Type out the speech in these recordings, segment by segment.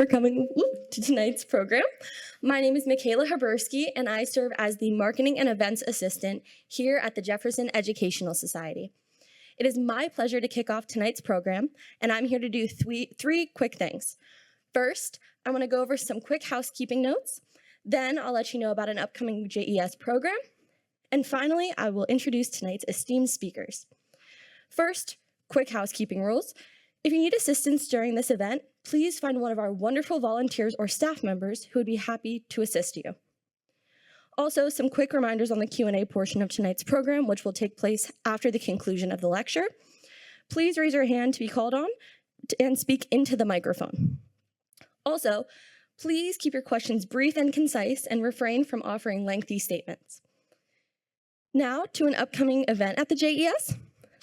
for coming to tonight's program. My name is Michaela Habersky, and I serve as the Marketing and Events Assistant here at the Jefferson Educational Society. It is my pleasure to kick off tonight's program, and I'm here to do three quick things. First, I want to go over some quick housekeeping notes. Then I'll let you know about an upcoming JES program. And finally, I will introduce tonight's esteemed speakers. First, quick housekeeping rules. If you need assistance during this event, please find one of our wonderful volunteers or staff members who would be happy to assist you. Also, some quick reminders on the Q&A portion of tonight's program, which will take place after the conclusion of the lecture. Please raise your hand to be called on and speak into the microphone. Also, please keep your questions brief and concise and refrain from offering lengthy statements. Now to an upcoming event at the JES.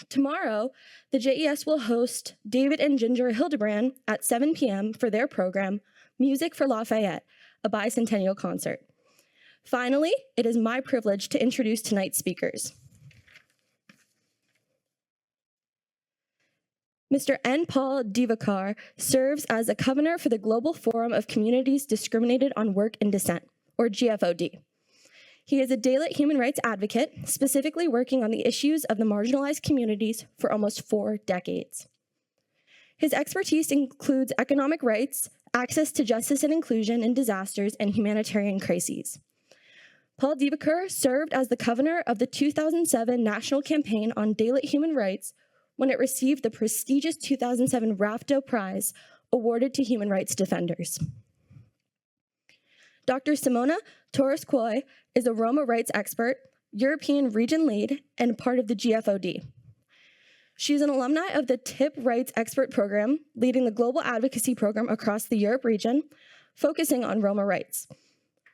Tomorrow, the JES will host David and Ginger Hildebrand at 7 p.m. for their program, Music for Lafayette, a bicentennial concert. Finally, it is my privilege to introduce tonight's speakers. Mr. N. Paul Divakar serves as a Convenor for the Global Forum of Communities Discriminated on Work and Dissent, or GFOD. He is a daylit human rights advocate, specifically working on the issues of the marginalized communities for almost 4 decades. His expertise includes economic rights, access to justice and inclusion in disasters, and humanitarian crises. Paul Divakar served as the Convenor of the 2007 National Campaign on Daylit Human Rights when it received the prestigious 2007 RAFDO Prize awarded to human rights defenders. Dr. Simona Torres-Coy is a Roma rights expert, European region lead, and part of the GFOD. She's an alumni of the TIP Rights Expert Program, leading the global advocacy program across the Europe region, focusing on Roma rights.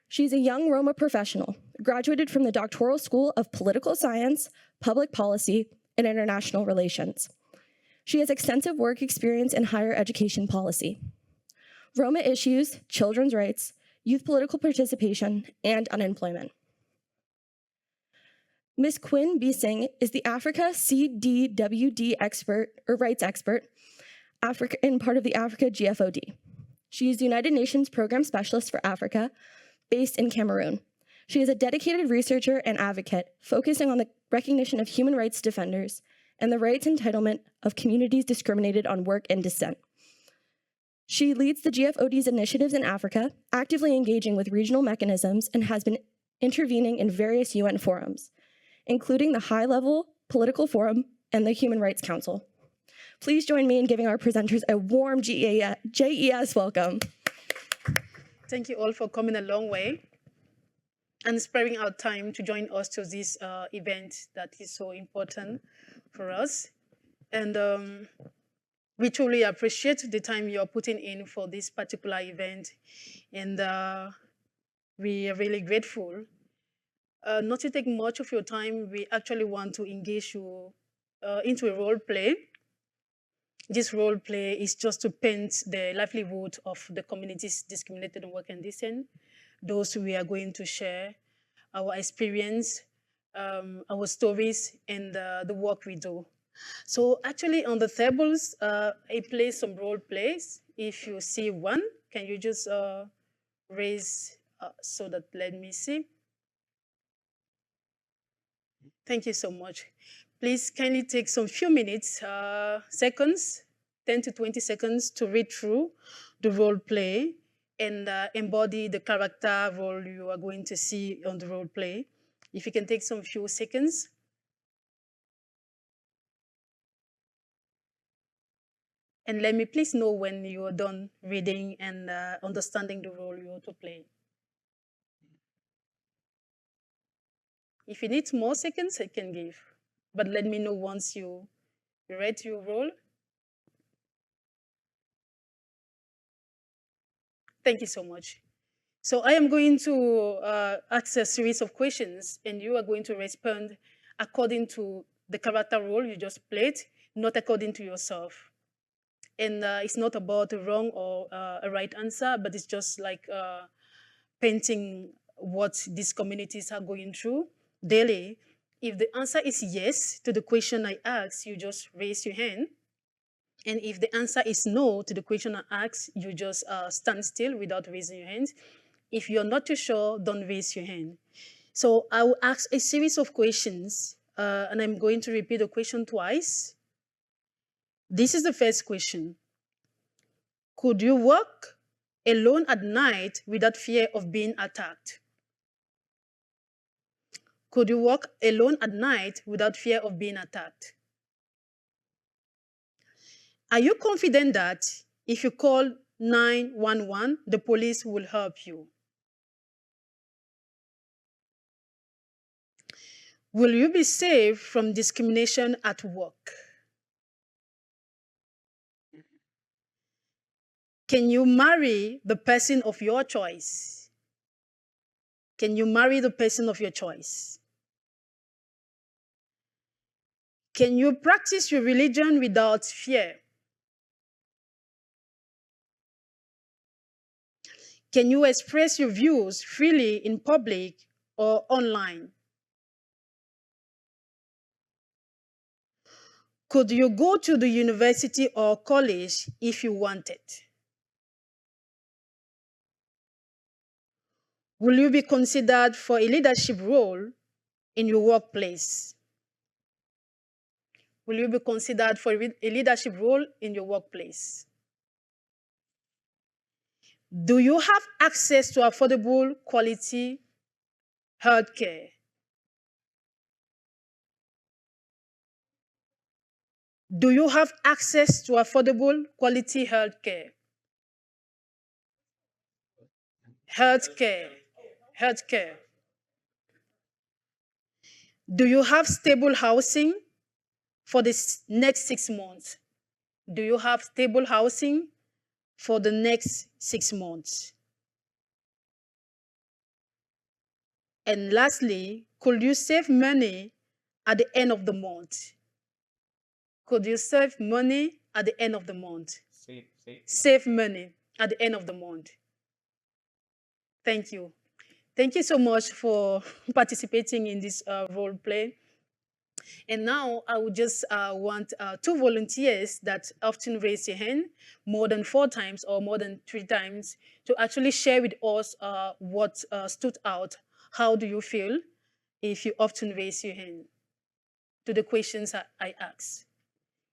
She's a young Roma professional, graduated from the Doctoral School of Political Science, Public Policy, and International Relations. She has extensive work experience in higher education policy, Roma issues, children's rights, youth political participation, and unemployment. Ms. Quinn Bising is the Africa CDWD expert, or rights expert, and part of the Africa GFOD. She is the United Nations Program Specialist for Africa, based in Cameroon. She is a dedicated researcher and advocate, focusing on the recognition of human rights defenders and the rights entitlement of communities discriminated on work and dissent. She leads the GFOD's initiatives in Africa, actively engaging with regional mechanisms, and has been intervening in various UN forums, including the High-Level Political Forum and the Human Rights Council. Please join me in giving our presenters a warm JES welcome. Thank you all for coming a long way and sparing out time to join us to this event that is so important for us. And we truly appreciate the time you're putting in for this particular event, and we are really grateful. Not to take much of your time, we actually want to engage you into a role play. This role play is just to paint the livelihood of the communities discriminated on work and dissent. Those we are going to share our experience, our stories, and the work we do. So actually on the tables, I place some role plays. If you see one, can you just raise so that let me see. Thank you so much. Please kindly take some few minutes, seconds, 10 to 20 seconds to read through the role play and embody the character role you are going to see on the role play. If you can take some few seconds. And let me please know when you are done reading and understanding the role you want to play. If you need more seconds, I can give. But let me know once you read your role. Thank you so much. So I am going to ask a series of questions, and you are going to respond according to the character role you just played, not according to yourself. And it's not about a wrong or a right answer, but it's just like painting what these communities are going through daily. If the answer is yes to the question I asked, you just raise your hand. And if the answer is no to the question I asked, you just stand still without raising your hand. If you're not too sure, don't raise your hand. So I will ask a series of questions, and I'm going to repeat the question twice. This is the first question. Could you walk alone at night without fear of being attacked? Could you walk alone at night without fear of being attacked? Are you confident that if you call 911, the police will help you? Will you be safe from discrimination at work? Can you marry the person of your choice? Can you marry the person of your choice? Can you practice your religion without fear? Can you express your views freely in public or online? Could you go to the university or college if you wanted? Will you be considered for a leadership role in your workplace? Will you be considered for a leadership role in your workplace? Do you have access to affordable, quality healthcare? Do you have access to affordable, quality healthcare? Healthcare. Healthcare. Do you have stable housing for the next 6 months? Do you have stable housing for the next 6 months? And lastly, could you save money at the end of the month? Could you save money at the end of the month? Save money at the end of the month. Thank you. Thank you so much for participating in this role play. And now I would just want 2 volunteers that often raise your hand more than 4 times or more than 3 times to actually share with us what stood out. How do you feel if you often raise your hand to the questions I asked?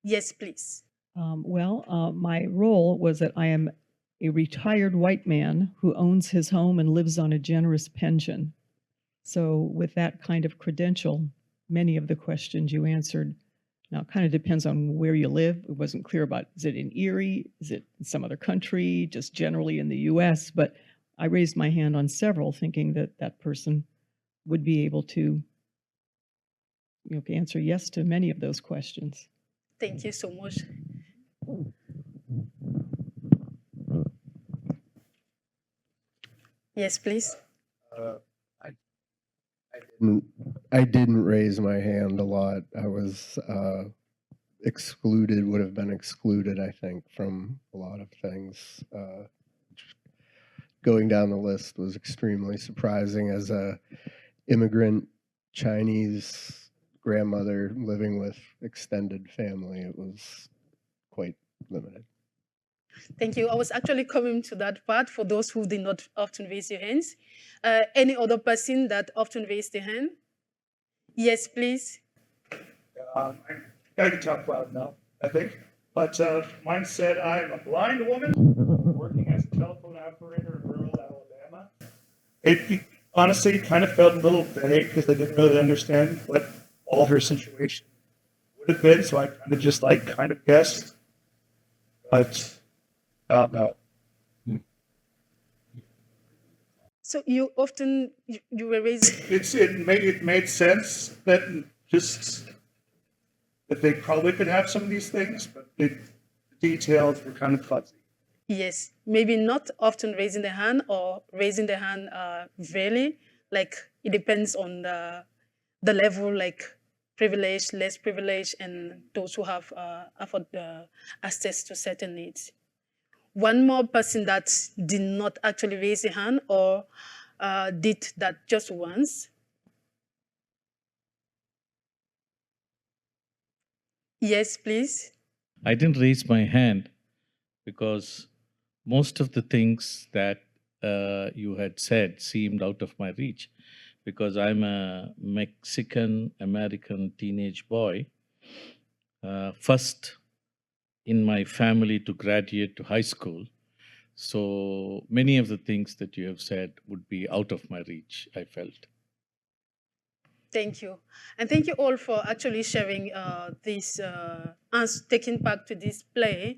Yes, please. My role was that I am a retired white man who owns his home and lives on a generous pension. So with that kind of credential, many of the questions you answered. Now, it kind of depends on where you live. It wasn't clear about, is it in Erie? Is it in some other country? Just generally in the US? But I raised my hand on several thinking that that person would be able to answer yes to many of those questions. Thank you so much. Yes, please. I didn't raise my hand a lot. I was excluded, would have been excluded, I think, from a lot of things. Going down the list was extremely surprising as a immigrant Chinese grandmother living with extended family. It was quite limited. Thank you. I was actually coming to that part for those who did not often raise your hands. Any other person that often raised their hand? Yes, please. I can talk loud enough, I think. But mine said, I'm a blind woman working as a telephone operator in rural Alabama. It honestly kind of felt a little vague because I didn't really understand what all her situation would have been. So I kind of just kind of guessed. But no. So you often, you were raised... It made sense that that they probably could have some of these things, but the details were kind of fuzzy. Yes, maybe not often raising the hand or raising the hand rarely. Like it depends on the level, like privilege, less privilege, and those who have access to certain needs. One more person that did not actually raise a hand or did that just once. Yes, please. I didn't raise my hand because most of the things that you had said seemed out of my reach, because I'm a Mexican American teenage boy, first in my family to graduate to high school. So many of the things that you have said would be out of my reach, I felt. Thank you. And thank you all for actually sharing this, us taking part to this play.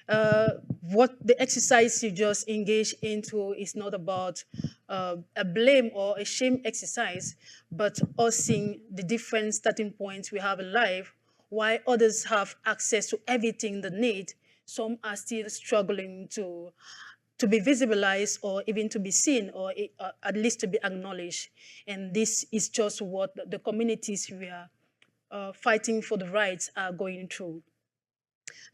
What the exercise you just engaged into is not about a blame or a shame exercise, but us seeing the different starting points we have in life, while others have access to everything they need. Some are still struggling to be visibilized or even to be seen or at least to be acknowledged. And this is just what the communities we are fighting for the rights are going through.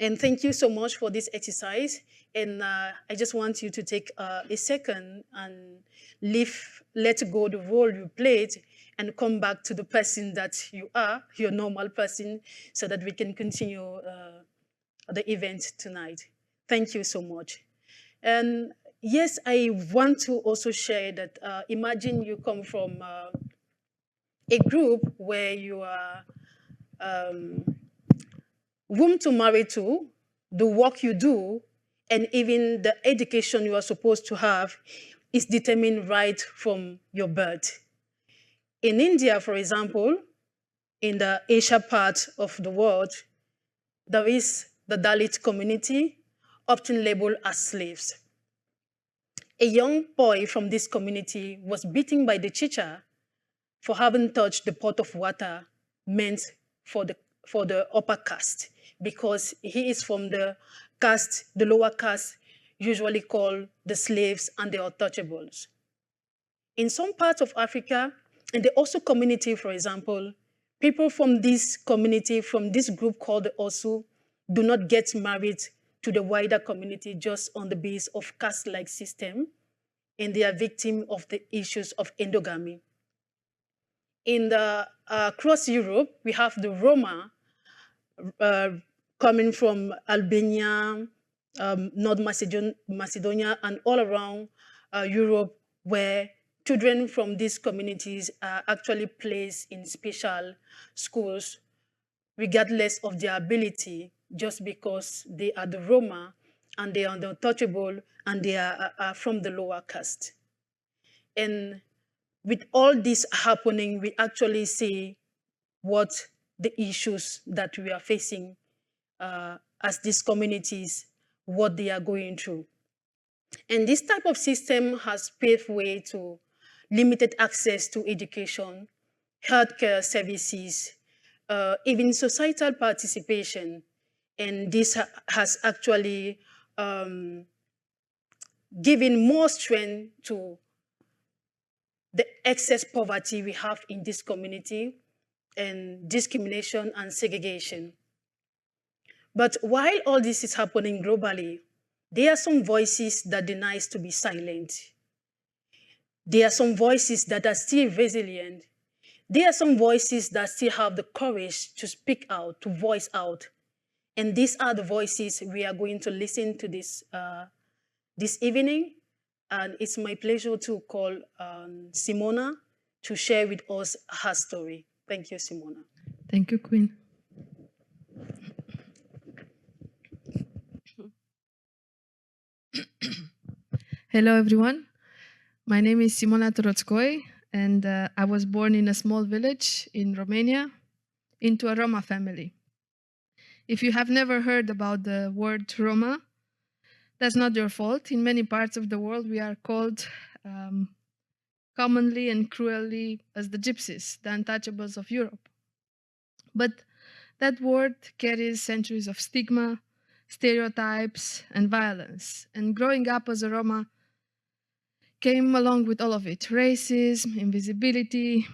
And thank you so much for this exercise. And I just want you to take a second and let go the role you played and come back to the person that you are, your normal person, so that we can continue the event tonight. Thank you so much. And yes, I want to also share that imagine you come from a group where you are whom to marry to, the work you do, and even the education you are supposed to have is determined right from your birth. In India, for example, in the Asia part of the world, there is the Dalit community, often labeled as slaves. A young boy from this community was beaten by the teacher for having touched the pot of water meant for the upper caste, because he is from the caste, the lower caste, usually called the slaves and the untouchables. In some parts of Africa, and the Osu community, for example, people from this community, from this group called the Osu, do not get married to the wider community just on the basis of caste-like system, and they are victims of the issues of endogamy. In the across Europe, we have the Roma coming from Albania, North Macedonia, and all around Europe, where children from these communities are actually placed in special schools, regardless of their ability, just because they are the Roma and they are untouchable and they are from the lower caste. And with all this happening, we actually see what the issues that we are facing as these communities, what they are going through. And this type of system has paved way to limited access to education, healthcare services, even societal participation. And this has actually given more strength to the excess poverty we have in this community, and discrimination and segregation. But while all this is happening globally, there are some voices that deny to be silent. There are some voices that are still resilient. There are some voices that still have the courage to speak out, to voice out. And these are the voices we are going to listen to this evening. And it's my pleasure to call Simona to share with us her story. Thank you, Simona. Thank you, Queen. Hello, everyone. My name is Simona Torotskoi, and I was born in a small village in Romania into a Roma family. If you have never heard about the word Roma, that's not your fault. In many parts of the world, we are called commonly and cruelly as the gypsies, the untouchables of Europe. But that word carries centuries of stigma, stereotypes, and violence. And growing up as a Roma came along with all of it: racism, invisibility,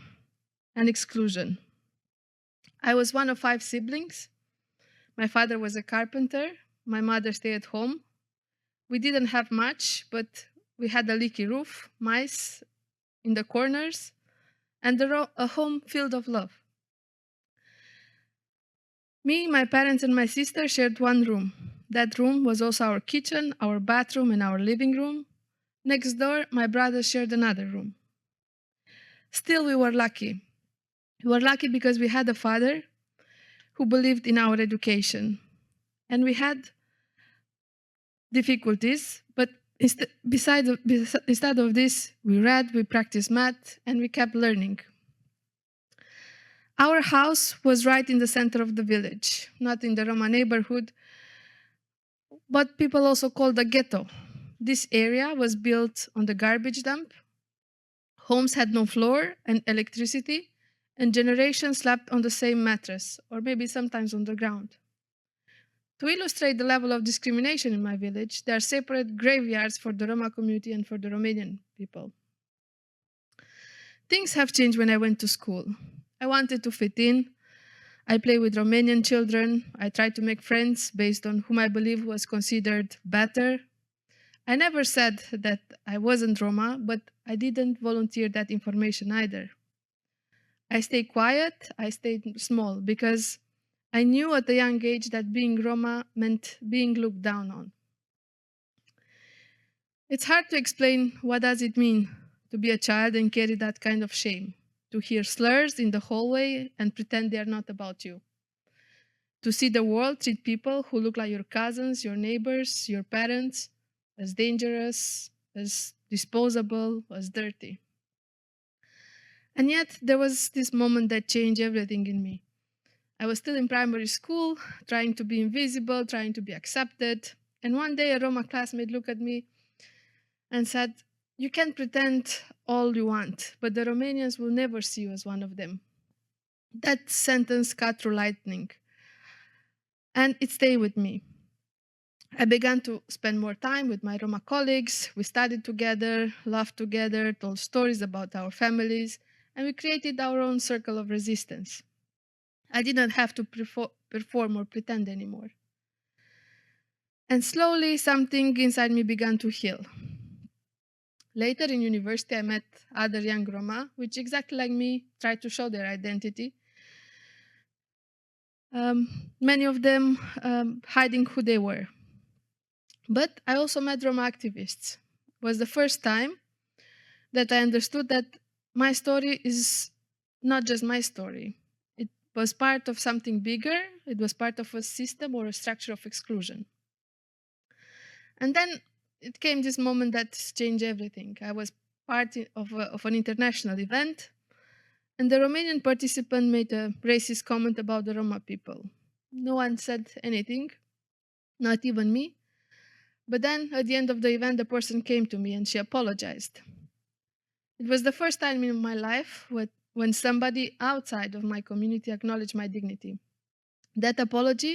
and exclusion. I was one of 5 siblings. My father was a carpenter. My mother stayed at home. We didn't have much, but we had a leaky roof, mice in the corners, and a home filled of love. Me, my parents, and my sister shared one room. That room was also our kitchen, our bathroom, and our living room. Next door, my brother shared another room. Still, we were lucky. We were lucky because we had a father who believed in our education. And we had difficulties, but instead of this, we read, we practiced math, and we kept learning. Our house was right in the center of the village, not in the Roma neighborhood, but people also called the ghetto. This area was built on the garbage dump. Homes had no floor and electricity, and generations slept on the same mattress, or maybe sometimes on the ground. To illustrate the level of discrimination in my village, there are separate graveyards for the Roma community and for the Romanian people. Things have changed when I went to school. I wanted to fit in. I played with Romanian children. I tried to make friends based on whom I believe was considered better. I never said that I wasn't Roma, but I didn't volunteer that information either. I stayed quiet, I stayed small, because I knew at a young age that being Roma meant being looked down on. It's hard to explain what does it mean to be a child and carry that kind of shame, to hear slurs in the hallway and pretend they are not about you, to see the world treat people who look like your cousins, your neighbors, your parents, as dangerous, as disposable, as dirty. And yet, there was this moment that changed everything in me. I was still in primary school, trying to be invisible, trying to be accepted. And one day, a Roma classmate looked at me and said, "You can pretend all you want, but the Romanians will never see you as one of them." That sentence cut through lightning, and it stayed with me. I began to spend more time with my Roma colleagues. We studied together, laughed together, told stories about our families, and we created our own circle of resistance. I didn't have to perform or pretend anymore. And slowly, something inside me began to heal. Later in university, I met other young Roma, which exactly like me tried to show their identity. Many of them hiding who they were. But I also met Roma activists. It was the first time that I understood that my story is not just my story. It was part of something bigger. It was part of a system or a structure of exclusion. And then it came this moment that changed everything. I was part of an international event, and the Romanian participant made a racist comment about the Roma people. No one said anything, not even me. But then at the end of the event, the person came to me and she apologized. It was the first time in my life when somebody outside of my community acknowledged my dignity. That apology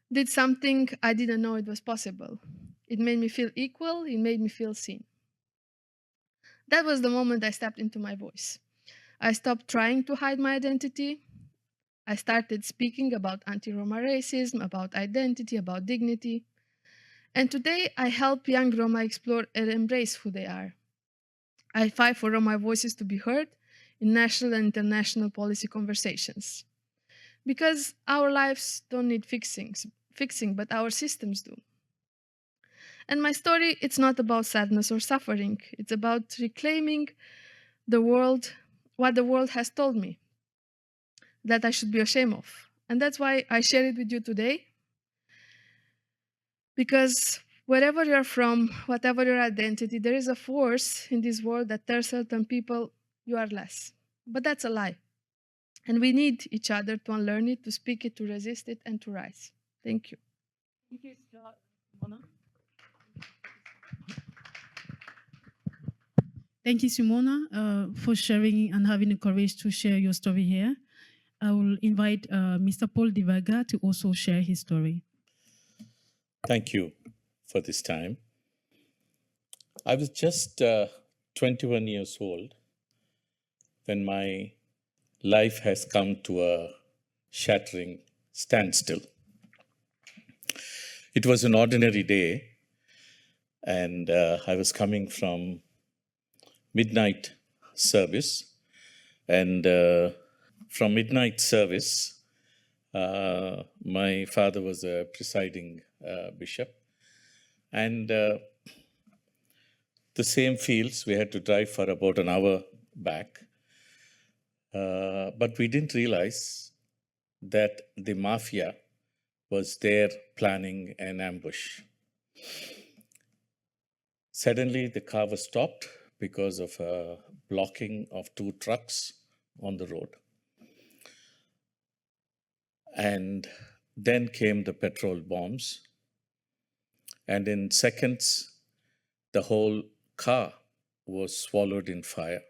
did something I didn't know it was possible. It made me feel equal, it made me feel seen. That was the moment I stepped into my voice. I stopped trying to hide my identity. I started speaking about anti-Roma racism, about identity, about dignity. And today I help young Roma explore and embrace who they are. I fight for Roma voices to be heard in national and international policy conversations. Because our lives don't need fixing, but our systems do. And my story, it's not about sadness or suffering. It's about reclaiming the world, what the world has told me that I should be ashamed of. And that's why I share it with you today. Because wherever you're from, whatever your identity, there is a force in this world that tells certain people you are less. But that's a lie. And we need each other to unlearn it, to speak it, to resist it, and to rise. Thank you. Thank you, Simona. Thank you, Simona, for sharing and having the courage to share your story here. I will invite Mr. Paul Divakar to also share his story. Thank you for this time. I was just 21 years old when my life has come to a shattering standstill. It was an ordinary day, and I was coming from midnight service, and from midnight service, My father was a presiding bishop. And the same fields, we had to drive for about an hour back. But we didn't realize that the mafia was there planning an ambush. Suddenly, the car was stopped because of a blocking of 2 trucks on the road. And then came the petrol bombs. And in seconds, the whole car was swallowed in fire.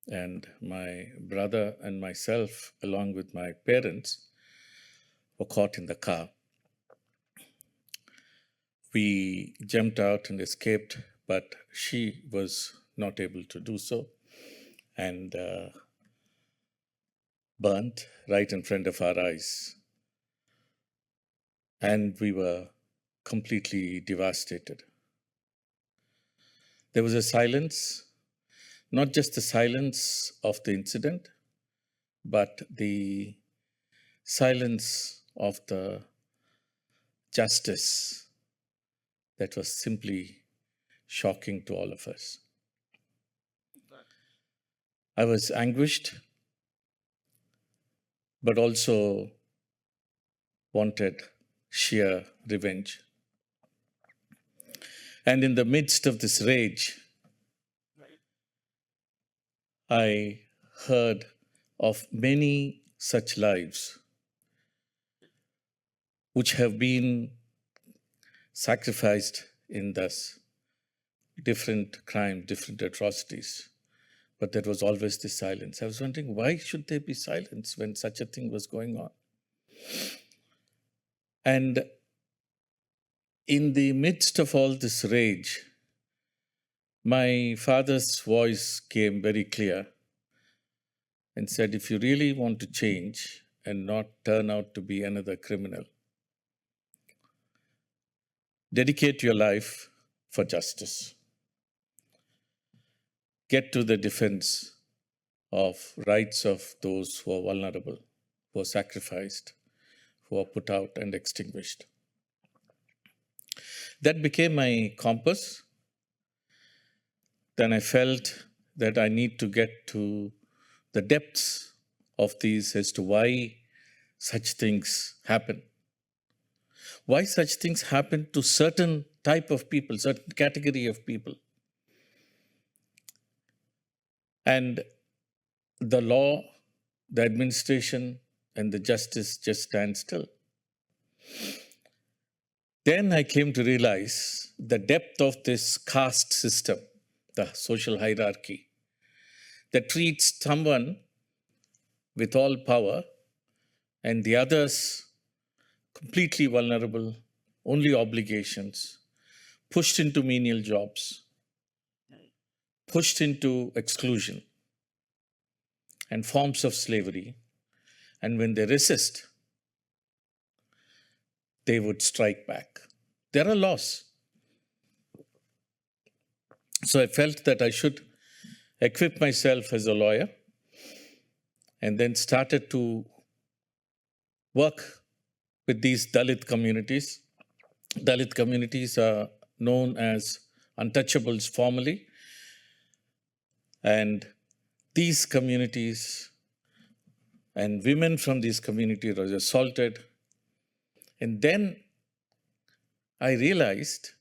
And my brother and myself, along with my parents, were caught in the car. We jumped out and escaped, but she was not able to do so, and burnt right in front of our eyes. And we were completely devastated. There was a silence, not just the silence of the incident, but the silence of the justice that was simply shocking to all of us. I was anguished, but also wanted sheer revenge. And in the midst of this rage, I heard of many such lives which have been sacrificed in thus different crimes, different atrocities. But there was always this silence. I was wondering, why should there be silence when such a thing was going on? And in the midst of all this rage, my father's voice came very clear and said, if you really want to change and not turn out to be another criminal, dedicate your life for justice. Get to the defense of rights of those who are vulnerable, who are sacrificed, who are put out and extinguished. That became my compass. Then I felt that I need to get to the depths of these as to why such things happen. Why such things happen to certain type of people, certain category of people. And the law, the administration, and the justice just stand still. Then I came to realize the depth of this caste system, the social hierarchy, that treats someone with all power and the others completely vulnerable, only obligations, pushed into menial jobs, pushed into exclusion and forms of slavery. And when they resist, they would strike back. There are laws. So I felt that I should equip myself as a lawyer and then started to work with these Dalit communities. Dalit communities are known as untouchables formally. And these communities and women from these communities were assaulted. And then I realized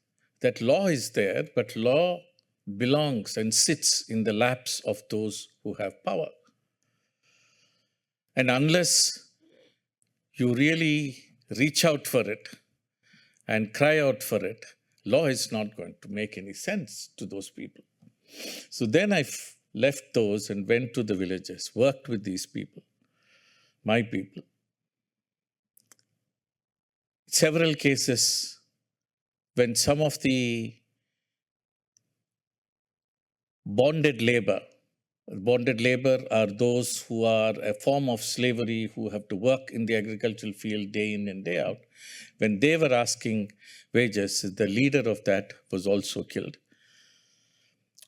that law is there, but law belongs and sits in the laps of those who have power. And unless you really reach out for it and cry out for it, law is not going to make any sense to those people. So then I left those and went to the villages, worked with these people, my people. Several cases when some of the bonded labor are those who are a form of slavery, who have to work in the agricultural field day in and day out. When they were asking wages, the leader of that was also killed.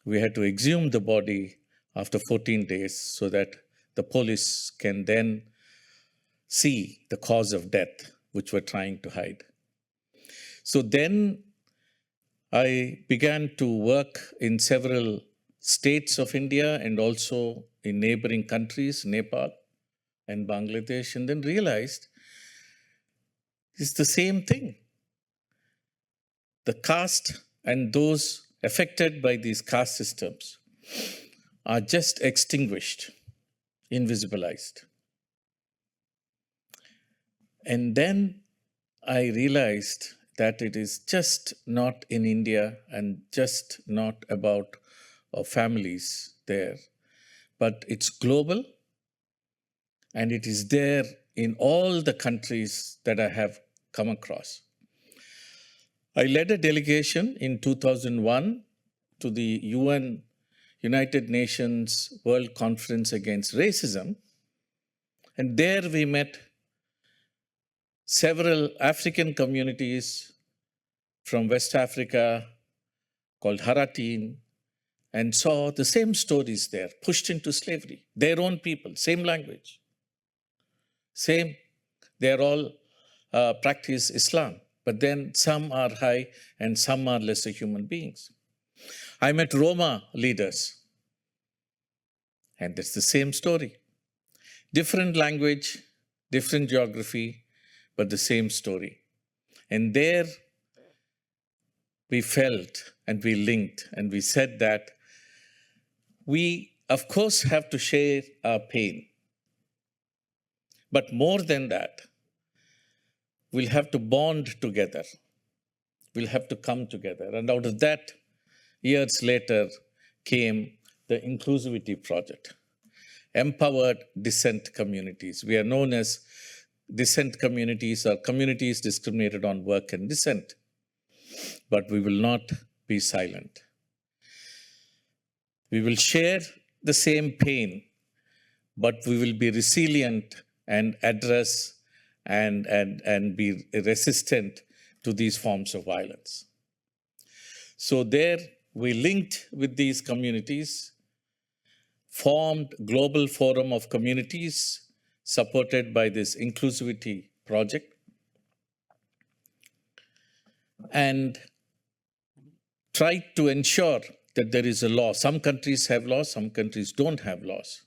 We had to exhume the body after 14 days so that the police can then see the cause of death, which we're trying to hide. So then I began to work in several states of India and also in neighboring countries, Nepal and Bangladesh, and then realized it's the same thing. The caste and those affected by these caste systems are just extinguished, invisibilized. And then I realized that it is just not in India and just not about families there, but it's global and it is there in all the countries that I have come across. I led a delegation in 2001 to the UN, United Nations World Conference Against Racism, and there we met several African communities from West Africa called Haratin, and saw the same stories there, pushed into slavery, their own people, same language, same, they're all practice Islam, but then some are high and some are lesser human beings. I met Roma leaders, and it's the same story. Different language, different geography, but the same story. And there we felt and we linked and we said that we, of course, have to share our pain. But more than that, we'll have to bond together. We'll have to come together. And out of that, years later, came the Inclusivity Project, empowered dissent communities. We are known as dissent communities or communities discriminated on work and dissent. But we will not be silent. We will share the same pain, but we will be resilient and address and be resistant to these forms of violence. So there we linked with these communities, formed Global Forum of Communities supported by this Inclusivity Project, and tried to ensure that there is a law. Some countries have laws, some countries don't have laws.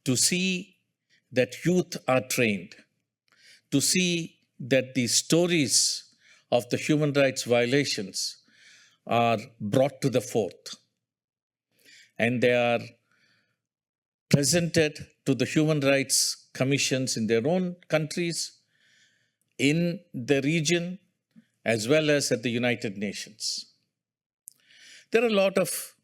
To see that youth are trained, to see that the stories of the human rights violations are brought to the fore, and they are presented to the human rights commissions in their own countries, in the region, as well as at the United Nations. There are a lot of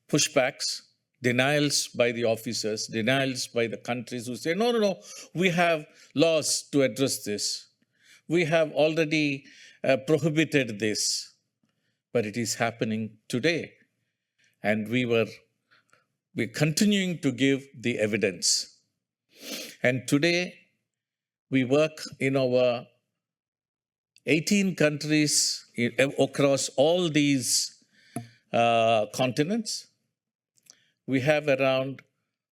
pushbacks, denials by the officers, denials by the countries who say, no, we have laws to address this. We have already prohibited this, but it is happening today. And we're continuing to give the evidence. And today, we work in our 18 countries across all these continents. We have around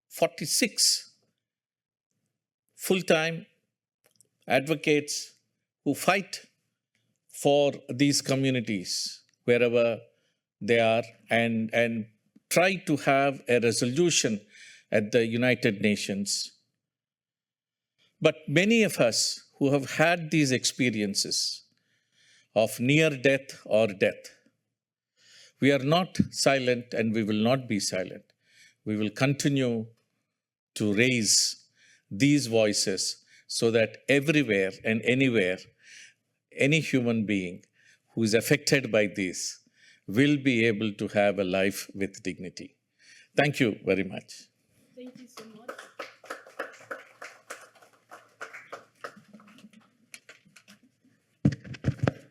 46 full-time advocates who fight for these communities wherever they are and try to have a resolution at the United Nations. But many of us who have had these experiences of near death or death, we are not silent and we will not be silent. We will continue to raise these voices so that everywhere and anywhere, any human being who is affected by this will be able to have a life with dignity. Thank you very much. Thank you so much.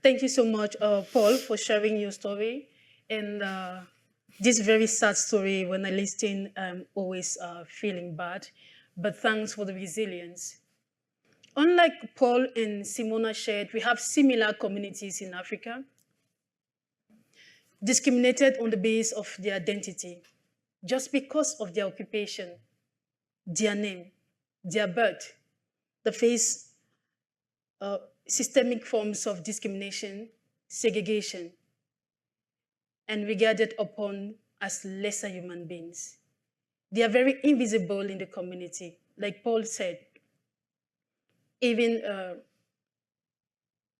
Thank you so much, Paul, for sharing your story. And this very sad story, when I listen, I'm always feeling bad. But thanks for the resilience. Unlike Paul and Simona shared, we have similar communities in Africa, discriminated on the basis of their identity, just because of their occupation, their name, their birth, they face systemic forms of discrimination, segregation, and regarded upon as lesser human beings. They are very invisible in the community. Like Paul said, even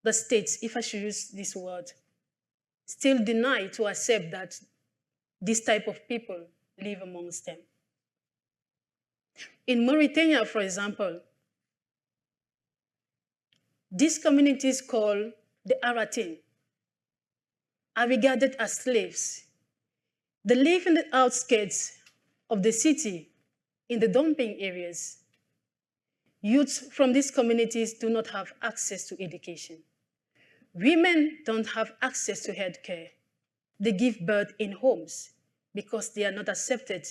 the states, if I should use this word, still deny to accept that this type of people live amongst them. In Mauritania, for example, these communities called the Aratin are regarded as slaves. They live in the outskirts of the city, in the dumping areas. Youths from these communities do not have access to education. Women don't have access to healthcare. They give birth in homes because they are not accepted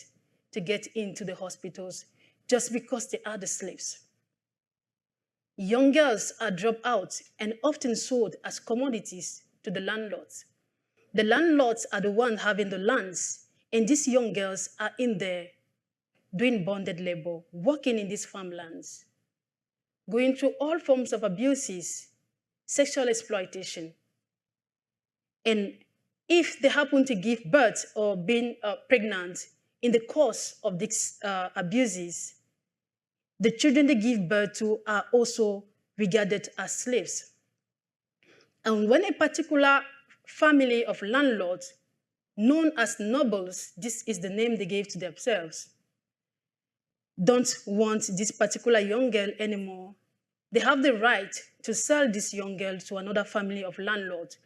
to get into the hospitals just because they are the slaves. Young girls are dropped out and often sold as commodities to the landlords. The landlords are the ones having the lands, and these young girls are in there doing bonded labor, working in these farmlands, going through all forms of abuses, sexual exploitation. And if they happen to give birth or being pregnant in the course of these abuses, the children they give birth to are also regarded as slaves. And when a particular family of landlords, known as nobles, this is the name they gave to themselves, don't want this particular young girl anymore, they have the right to sell this young girl to another family of landlords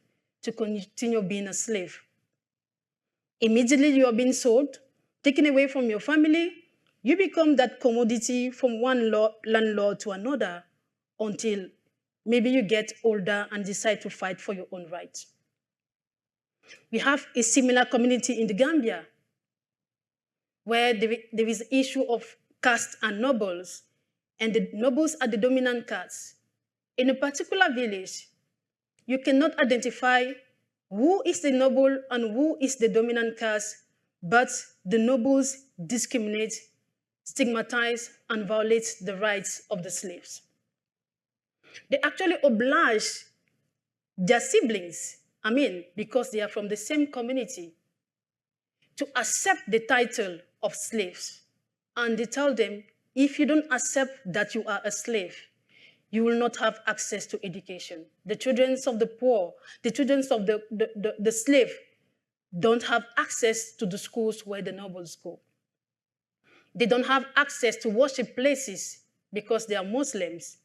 to continue being a slave. Immediately you are being sold, taken away from your family, you become that commodity from one landlord to another until maybe you get older and decide to fight for your own rights. We have a similar community in the Gambia where there is the issue of caste and nobles, and the nobles are the dominant caste. In a particular village, you cannot identify who is the noble and who is the dominant caste, but the nobles discriminate, stigmatize, and violate the rights of the slaves. They actually oblige their siblings, because they are from the same community, to accept the title of slaves. And they tell them, if you don't accept that you are a slave, you will not have access to education. The children of the poor, the children of the slave don't have access to the schools where the nobles go. They don't have access to worship places because they are Muslims.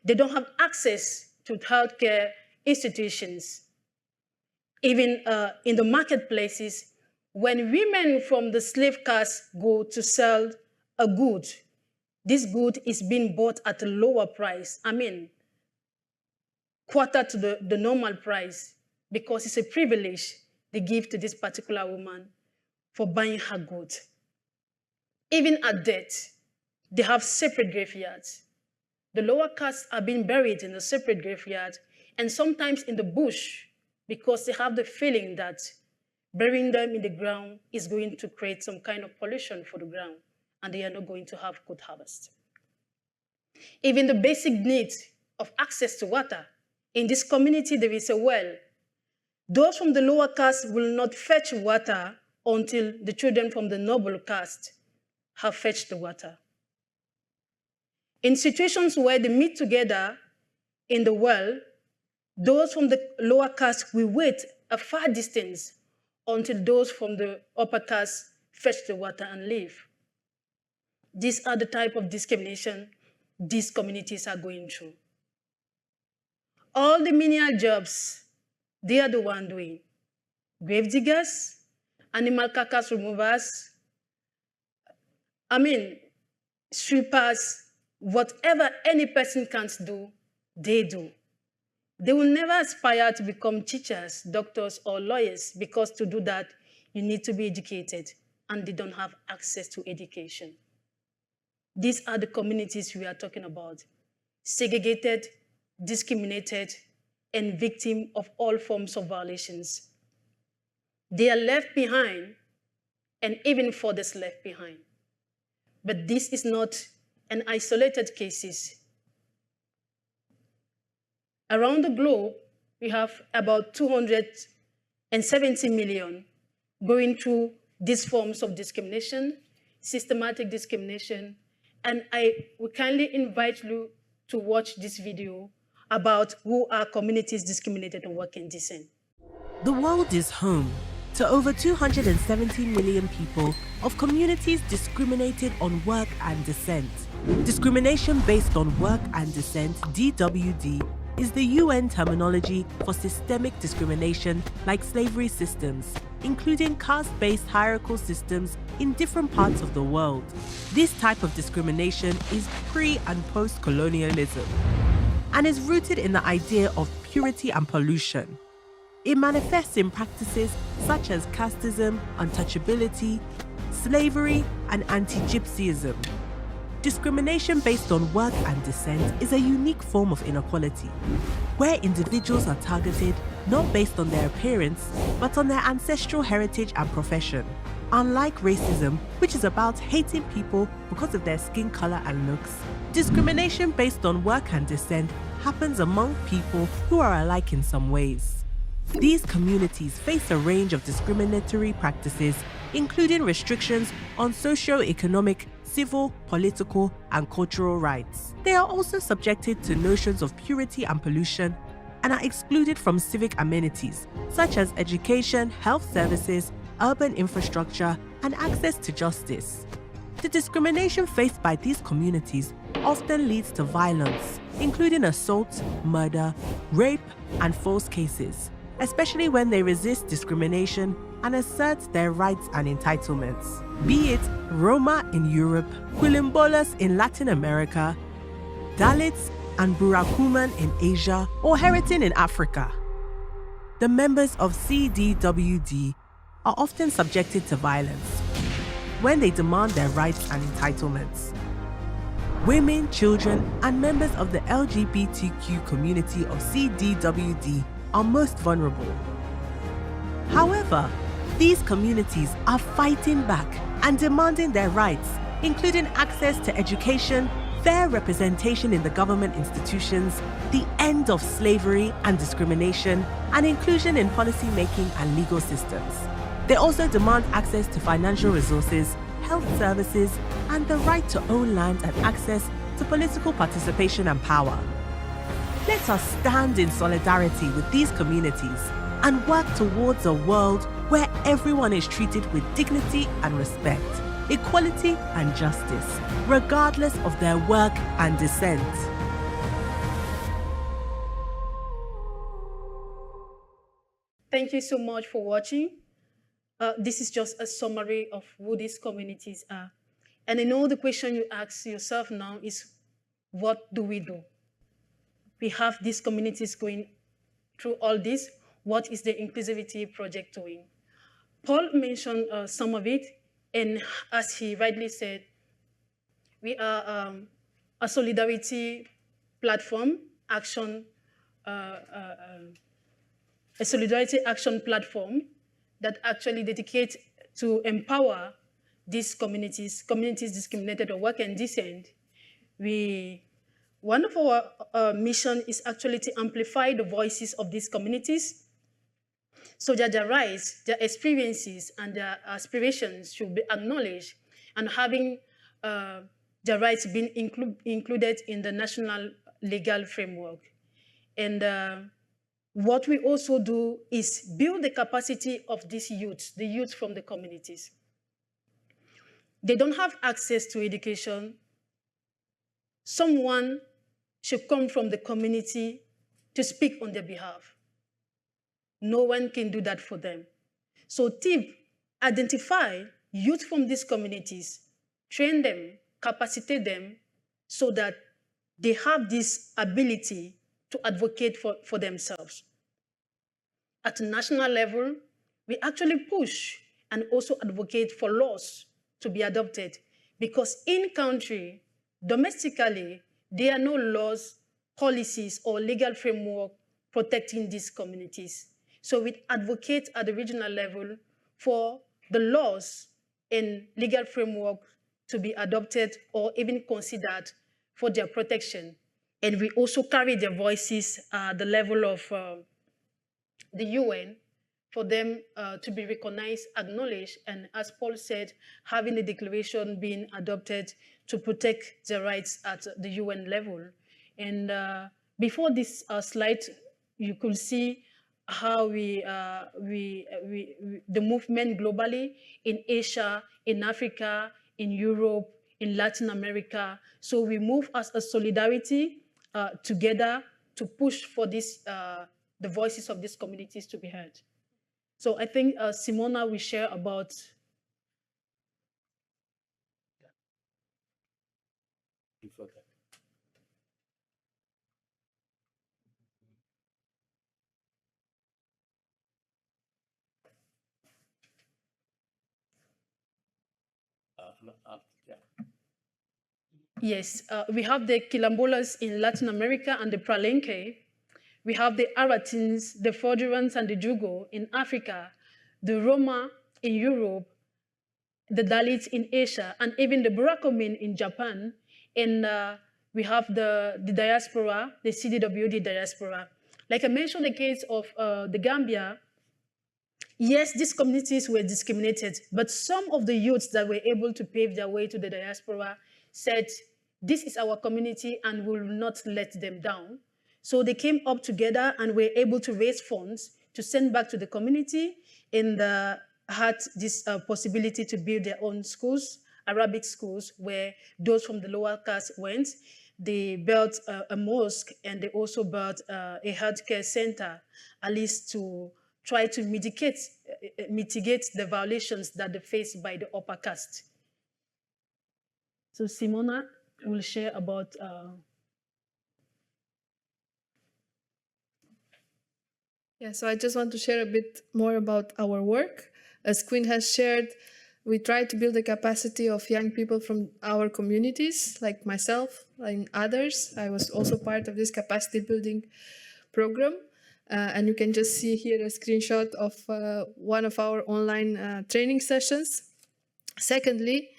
They don't have access to healthcare institutions. Even in the marketplaces, when women from the slave caste go to sell a good, this good is being bought at a lower price. Quarter to the normal price, because it's a privilege they give to this particular woman for buying her good. Even at death, they have separate graveyards. The lower castes are being buried in a separate graveyard, and sometimes in the bush, because they have the feeling that burying them in the ground is going to create some kind of pollution for the ground, and they are not going to have good harvest. Even the basic needs of access to water. In this community, there is a well. Those from the lower caste will not fetch water until the children from the noble caste have fetched the water. In situations where they meet together in the well, those from the lower caste will wait a far distance until those from the upper caste fetch the water and leave. These are the type of discrimination these communities are going through. All the menial jobs, they are the one doing. Grave diggers, animal carcass removers, sweepers, whatever any person can do, they do. They will never aspire to become teachers, doctors, or lawyers, because to do that, you need to be educated, and they don't have access to education. These are the communities we are talking about: segregated, discriminated, and victim of all forms of violations. They are left behind, and even further left behind. But this is not an isolated case. Around the globe, we have about 270 million going through these forms of discrimination, systematic discrimination, and I would kindly invite you to watch this video about who are communities discriminated on work and decent. The world is home to over 270 million people of communities discriminated on work and descent. Discrimination based on work and descent, DWD, is the UN terminology for systemic discrimination like slavery systems, including caste-based hierarchical systems in different parts of the world. This type of discrimination is pre- and post-colonialism and is rooted in the idea of purity and pollution. It manifests in practices such as casteism, untouchability, slavery, and anti-gypsyism. Discrimination based on work and descent is a unique form of inequality, where individuals are targeted not based on their appearance, but on their ancestral heritage and profession. Unlike racism, which is about hating people because of their skin color and looks, discrimination based on work and descent happens among people who are alike in some ways. These communities face a range of discriminatory practices, including restrictions on socio-economic, civil, political, and cultural rights. They are also subjected to notions of purity and pollution and are excluded from civic amenities such as education, health services, urban infrastructure, and access to justice. The discrimination faced by these communities often leads to violence, including assault, murder, rape, and false cases, especially when they resist discrimination and assert their rights and entitlements, be it Roma in Europe, Quilombolas in Latin America, Dalits and Burakuman in Asia, or Heritin in Africa. The members of CDWD are often subjected to violence when they demand their rights and entitlements. Women, children, and members of the LGBTQ community of CDWD are most vulnerable. However, these communities are fighting back and demanding their rights, including access to education, fair representation in the government institutions, the end of slavery and discrimination, and inclusion in policy making and legal systems. They also demand access to financial resources, health services, and the right to own land and access to political participation and power. Let us stand in solidarity with these communities and work towards a world where everyone is treated with dignity and respect, equality and justice, regardless of their work and descent. Thank you so much for watching. This is just a summary of who these communities are. And I know the question you ask yourself now is, what do we do? We have these communities going through all this. What is the Inclusivity Project doing? Paul mentioned some of it, and as he rightly said, we are a solidarity platform, a solidarity action platform that actually dedicates to empower these communities discriminated on work and decent. One of our mission is actually to amplify the voices of these communities so that their rights, their experiences, and their aspirations should be acknowledged, and having their rights being included in the national legal framework. And what we also do is build the capacity of these youth, the youth from the communities. They don't have access to education. Someone should come from the community to speak on their behalf. No one can do that for them. So TIP identify youth from these communities, train them, capacitate them so that they have this ability to advocate for themselves. At a national level, we actually push and also advocate for laws to be adopted, because in country, domestically, there are no laws, policies, or legal framework protecting these communities. So we advocate at the regional level for the laws and legal framework to be adopted or even considered for their protection. And we also carry their voices at the level of the UN for them to be recognized, acknowledged, and as Paul said, having a declaration being adopted to protect their rights at the UN level. And before this slide, you could see how the movement globally in Asia, in Africa, in Europe, in Latin America. So we move as a solidarity together to push for this, the voices of these communities to be heard. So I think Simona will share about. Yes, we have the Quilombolas in Latin America and the Pralenque. We have the Aratins, the Fodurans, and the Jugo in Africa, the Roma in Europe, the Dalits in Asia, and even the Burakomin in Japan. And we have the diaspora, the CDWD diaspora. Like I mentioned the case of the Gambia, yes, these communities were discriminated, but some of the youths that were able to pave their way to the diaspora said, this is our community and we will not let them down. So they came up together and were able to raise funds to send back to the community and had this possibility to build their own schools, Arabic schools, where those from the lower caste went. They built a mosque and they also built a healthcare center, at least to try to mitigate the violations that they faced by the upper caste. So Simona will share about Yeah, so I just want to share a bit more about our work. As Quinn has shared, we try to build the capacity of young people from our communities, like myself and others. I was also part of this capacity building program. And you can just see here a screenshot of one of our online training sessions. Secondly,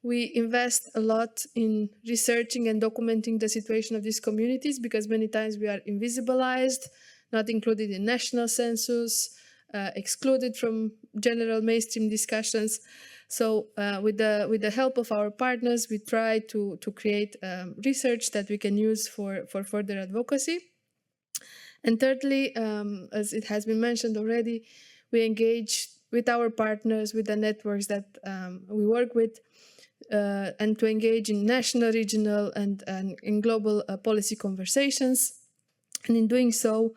we invest a lot in researching and documenting the situation of these communities because many times we are invisibilized, not included in national census, excluded from general mainstream discussions. So with the help of our partners, we try to create research that we can use for further advocacy. And thirdly, as it has been mentioned already, we engage with our partners, with the networks that we work with, and to engage in national, regional, and in global policy conversations. And in doing so,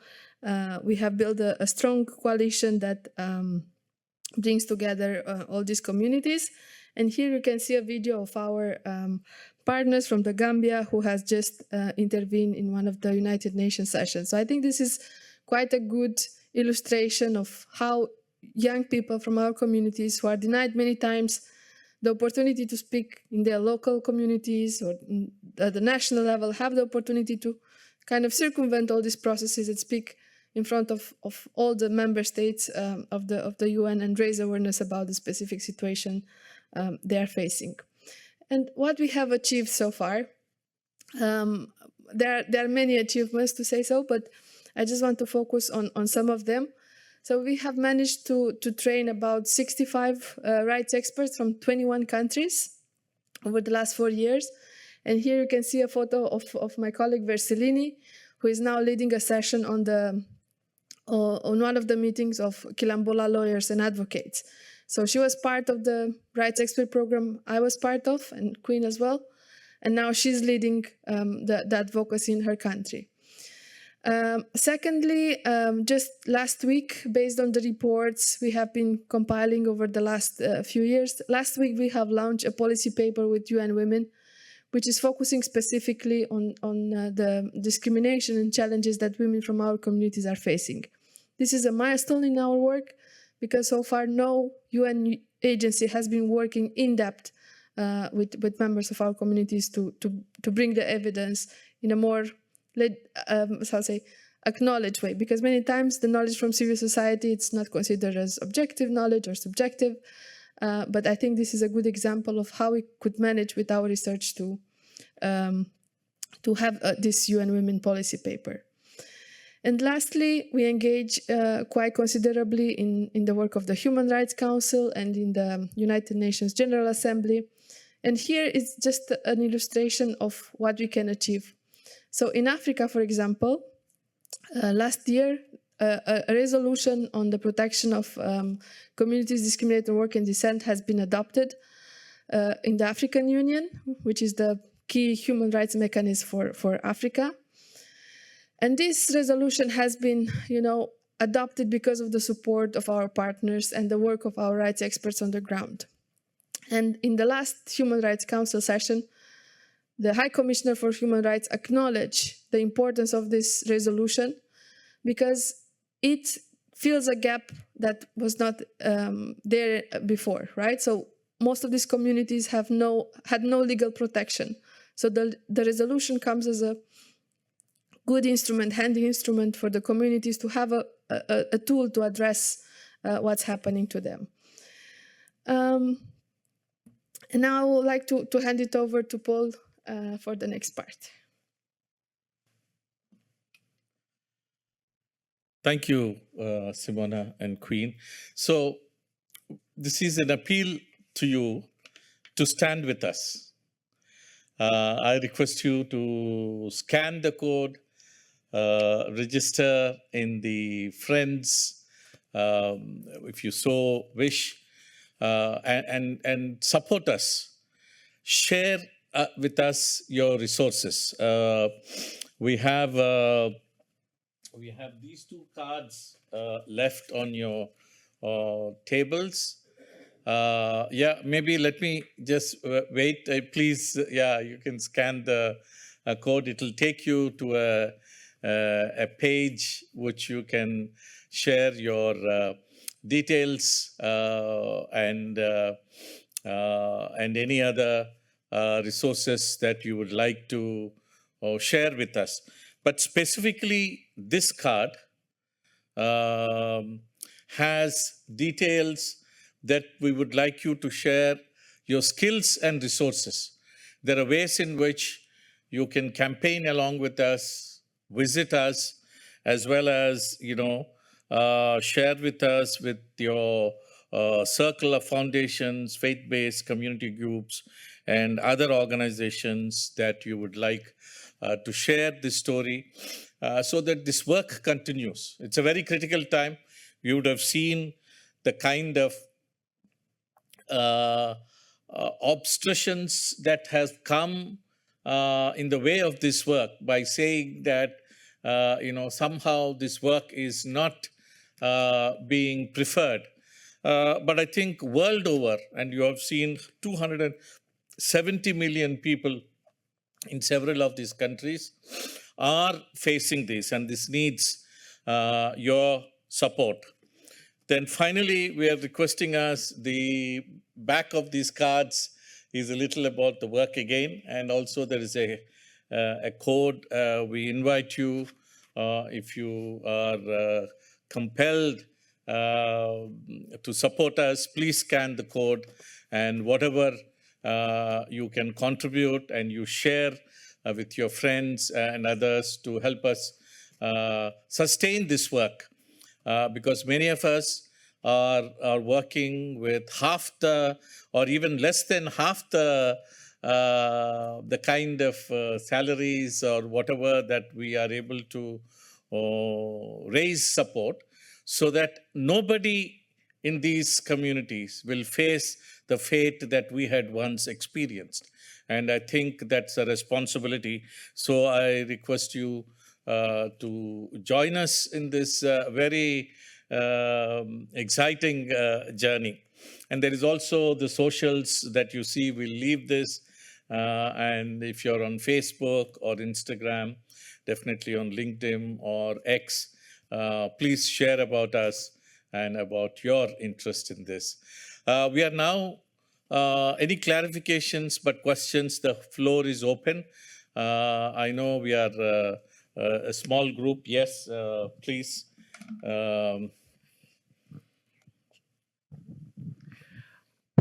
we have built a strong coalition that brings together all these communities. And here you can see a video of our partners from the Gambia who has just intervened in one of the United Nations sessions. So I think this is quite a good illustration of how young people from our communities who are denied many times the opportunity to speak in their local communities or at the national level have the opportunity to kind of circumvent all these processes and speak in front of all the member states of the UN and raise awareness about the specific situation they are facing. And what we have achieved so far, there are many achievements to say so, but I just want to focus on some of them. So we have managed to train about 65 rights experts from 21 countries over the last 4 years. And here you can see a photo of my colleague Vercellini, who is now leading a session on one of the meetings of Quilombola lawyers and advocates. So she was part of the rights expert program I was part of, and Queen as well. And now she's leading the advocacy in her country. Secondly, just last week, based on the reports we have been compiling over the last few years, last week we have launched a policy paper with UN Women, which is focusing specifically on the discrimination and challenges that women from our communities are facing. This is a milestone in our work because so far no UN agency has been working in depth with members of our communities to bring the evidence in a more acknowledged way, because many times the knowledge from civil society, it's not considered as objective knowledge or subjective, but I think this is a good example of how we could manage with our research to to have this UN Women policy paper. And lastly, we engage quite considerably in the work of the Human Rights Council and in the United Nations General Assembly. And here is just an illustration of what we can achieve. So in Africa, for example, last year, a resolution on the protection of communities discriminated on work and descent has been adopted in the African Union, which is the key human rights mechanism for Africa. And this resolution has been, adopted because of the support of our partners and the work of our rights experts on the ground. And in the last Human Rights Council session, the High Commissioner for Human Rights acknowledged the importance of this resolution because it fills a gap that was not there before, right? So most of these communities had no legal protection. So the resolution comes as a good instrument, handy instrument for the communities to have a tool to address what's happening to them. And now I would like to hand it over to Paul for the next part. Thank you, Simona and Queen. So this is an appeal to you to stand with us. I request you to scan the code, register in the Friends, if you so wish, and support us. Share with us your resources. We have these two cards left on your tables. Maybe let me just wait. Please, you can scan the code. It will take you to a page which you can share your details and any other resources that you would like to share with us. But specifically, this card has details that we would like you to share your skills and resources. There are ways in which you can campaign along with us, visit us, as well as, share with us with your circle of foundations, faith-based community groups, and other organizations that you would like to share this story so that this work continues. It's a very critical time. You would have seen the kind of obstructions that has come in the way of this work by saying that somehow this work is not being preferred. But I think world over, and you have seen 270 million people in several of these countries are facing this, and this needs your support. Then finally, we are requesting us, the back of these cards is a little about the work again, and also there is a code. We invite you, if you are compelled to support us, please scan the code, and whatever you can contribute and you share with your friends and others to help us sustain this work. Because many of us are working with half the, or even less than half the kind of salaries or whatever that we are able to raise support, so that nobody in these communities will face the fate that we had once experienced. And I think that's a responsibility. So I request you to join us in this very exciting journey. And there is also the socials that you see. We'll leave this. And if you're on Facebook or Instagram, definitely on LinkedIn or X, please share about us and about your interest in this. We are now, any clarifications but questions, the floor is open. I know we are a small group. Yes, please.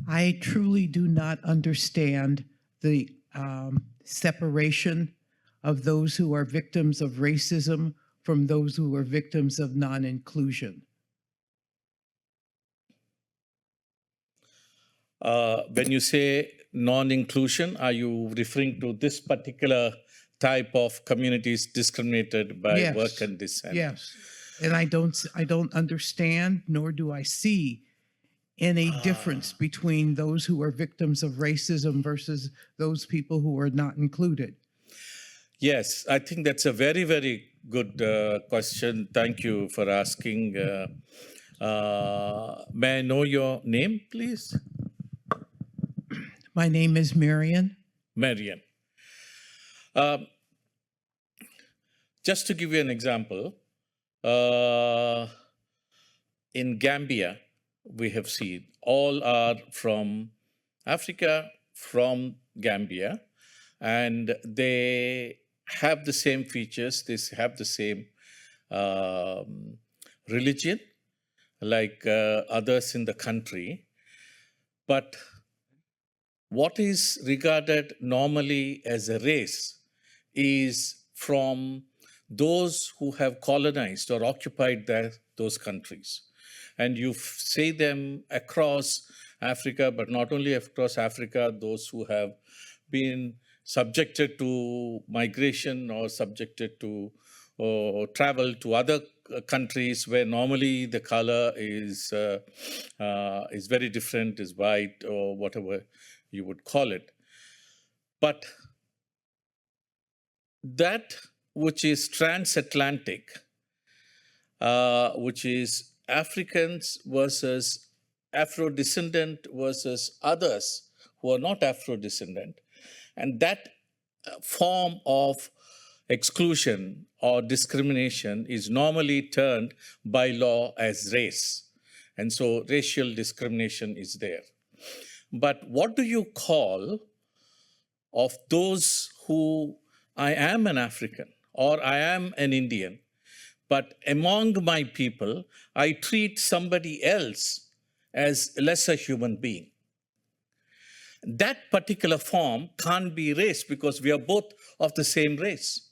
I truly do not understand the separation of those who are victims of racism from those who are victims of non-inclusion? When you say non-inclusion, are you referring to this particular type of communities discriminated by Yes. work and descent? Yes. And I don't understand, nor do I see any difference between those who are victims of racism versus those people who are not included. Yes, I think that's a very, very good question. Thank you for asking. May I know your name, please? My name is Marion. Marian. Just to give you an example, in Gambia, we have seen all are from Africa, from Gambia, and they have the same features, they have the same religion like others in the country. But what is regarded normally as a race is from those who have colonized or occupied those countries. And you see them across Africa, but not only across Africa, those who have been subjected to migration or subjected to travel to other countries where normally the color is very different, is white or whatever you would call it. But that which is transatlantic, which is Africans versus Afro-descendant versus others who are not Afro-descendant, and that form of exclusion or discrimination is normally termed by law as race. And so racial discrimination is there. But what do you call of those who, I am an African or I am an Indian, but among my people, I treat somebody else as a lesser human being? That particular form can't be race because we are both of the same race.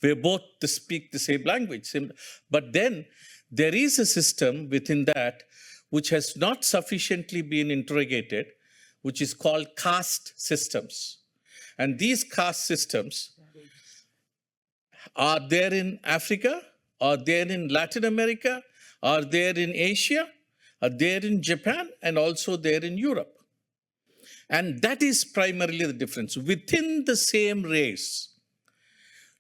We both speak the same language. But then there is a system within that which has not sufficiently been interrogated, which is called caste systems. And these caste systems are there in Africa, are there in Latin America, are there in Asia, are there in Japan, and also there in Europe. And that is primarily the difference. Within the same race,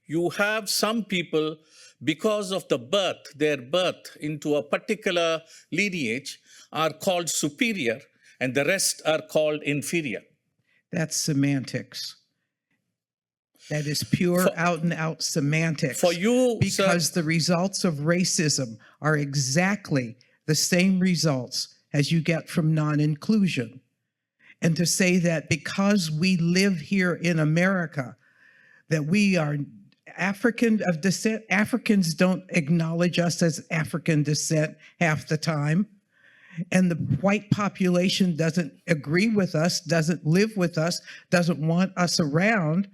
you have some people, because of their birth into a particular lineage, are called superior, and the rest are called inferior. That's semantics. That is pure out and out semantics. For you, because sir, the results of racism are exactly the same results as you get from non-inclusion. And to say that because we live here in America, that we are African of descent, Africans don't acknowledge us as African descent half the time. And the white population doesn't agree with us, doesn't live with us, doesn't want us around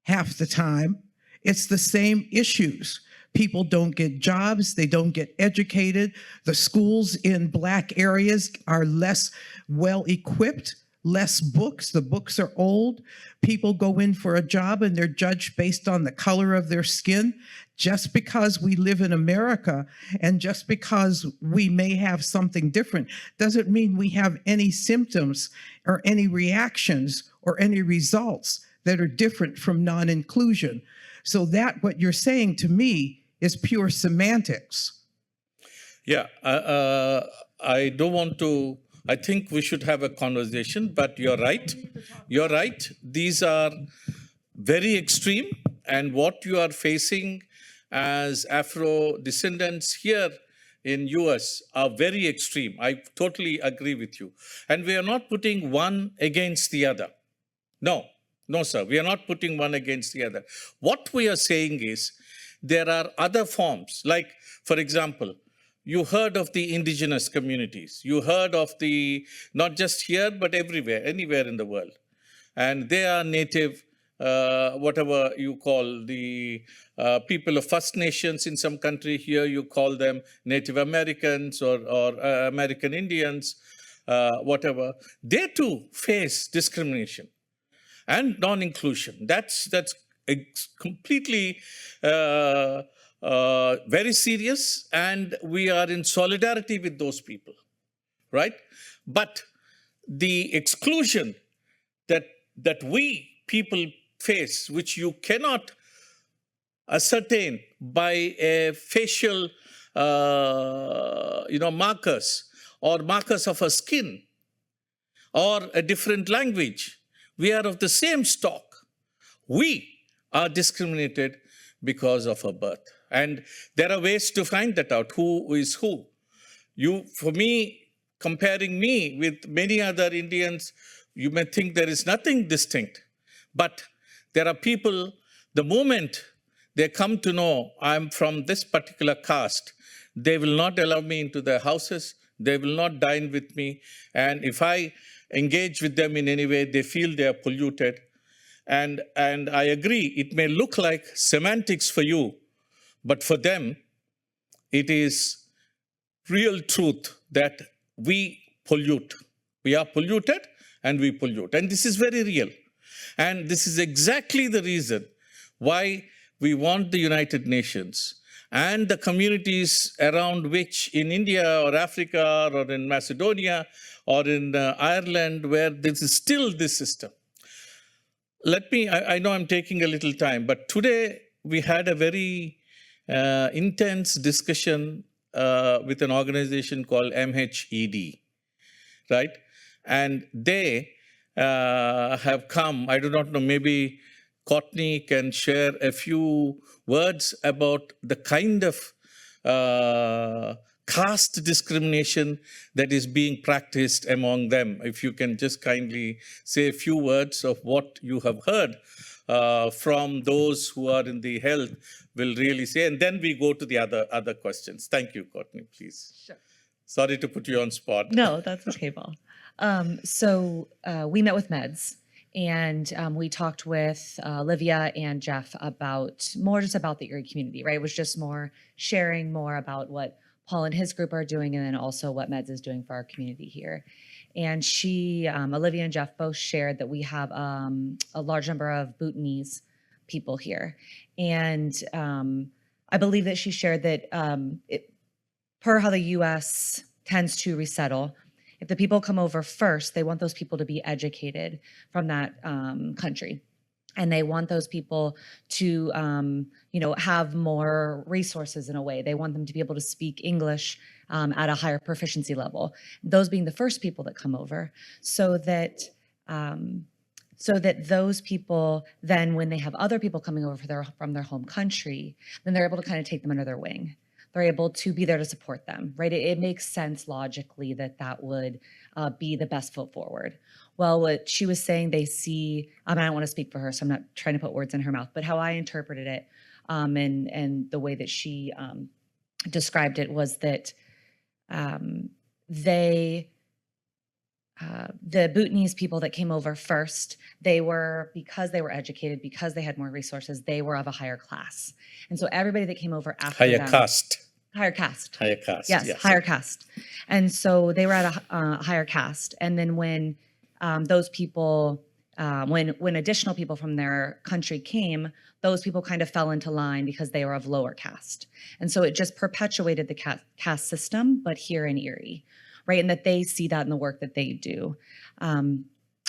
half the time. It's the same issues. People don't get jobs, they don't get educated. The schools in Black areas are less well equipped, less books. The books are old. People go in for a job and they're judged based on the color of their skin. Just because we live in America and just because we may have something different doesn't mean we have any symptoms or any reactions or any results that are different from non-inclusion. So that what you're saying to me is pure semantics. Yeah, I don't want to, I think we should have a conversation, but you're right. You're right. These are very extreme, and what you are facing as Afro descendants here in US are very extreme. I totally agree with you. And we are not putting one against the other. No, sir, we are not putting one against the other. What we are saying is there are other forms, like, for example, you heard of the indigenous communities. You heard of the, not just here, but everywhere, anywhere in the world. And they are native whatever you call the people of First Nations in some country. Here you call them Native Americans or American Indians, whatever. They too face discrimination and non-inclusion. That's completely very serious, and we are in solidarity with those people, right? But the exclusion that we people face, which you cannot ascertain by a facial, markers or markers of a skin or a different language. We are of the same stock. We are discriminated because of our birth. And there are ways to find that out, who is who. For me, comparing me with many other Indians, you may think there is nothing distinct. But there are people, the moment they come to know I'm from this particular caste, they will not allow me into their houses. They will not dine with me. And if I engage with them in any way, they feel they are polluted. And I agree, it may look like semantics for you, but for them, it is real truth that we pollute. We are polluted and we pollute. And this is very real. And this is exactly the reason why we want the United Nations and the communities around which in India or Africa or in Macedonia or in Ireland, where this is still this system. I know I'm taking a little time, but today we had a very intense discussion with an organization called MHED, right? And they have come, I do not know, maybe Courtney can share a few words about the kind of caste discrimination that is being practiced among them. If you can just kindly say a few words of what you have heard from those who are in the health, will really say, and then we go to the other questions. Thank you, Courtney, please. Sure. Sorry to put you on spot. No, that's okay, Paul. So we met with MEDS, and we talked with Olivia and Jeff about the Erie community, right? It was just more sharing more about what Paul and his group are doing, and then also what MEDS is doing for our community here. And Olivia and Jeff both shared that we have a large number of Bhutanese people here. And I believe that she shared that per how the U.S. tends to resettle, if the people come over first, they want those people to be educated from that country. And they want those people to, have more resources in a way. They want them to be able to speak English at a higher proficiency level. Those being the first people that come over, so that those people then, when they have other people coming over from their home country, then they're able to kind of take them under their wing. They're able to be there to support them, right? It makes sense logically that would be the best foot forward. Well, what she was saying, they see, I don't want to speak for her, so I'm not trying to put words in her mouth, but how I interpreted it and the way that she described it was that the Bhutanese people that came over first, because they were educated, because they had more resources, they were of a higher class. And so everybody that came over after Higher them, caste. Higher caste. Higher caste. Yes, higher caste. And so they were at a higher caste. And then when those people, when additional people from their country came, those people kind of fell into line because they were of lower caste. And so it just perpetuated the caste system, but here in Erie, right? And that they see that in the work that they do.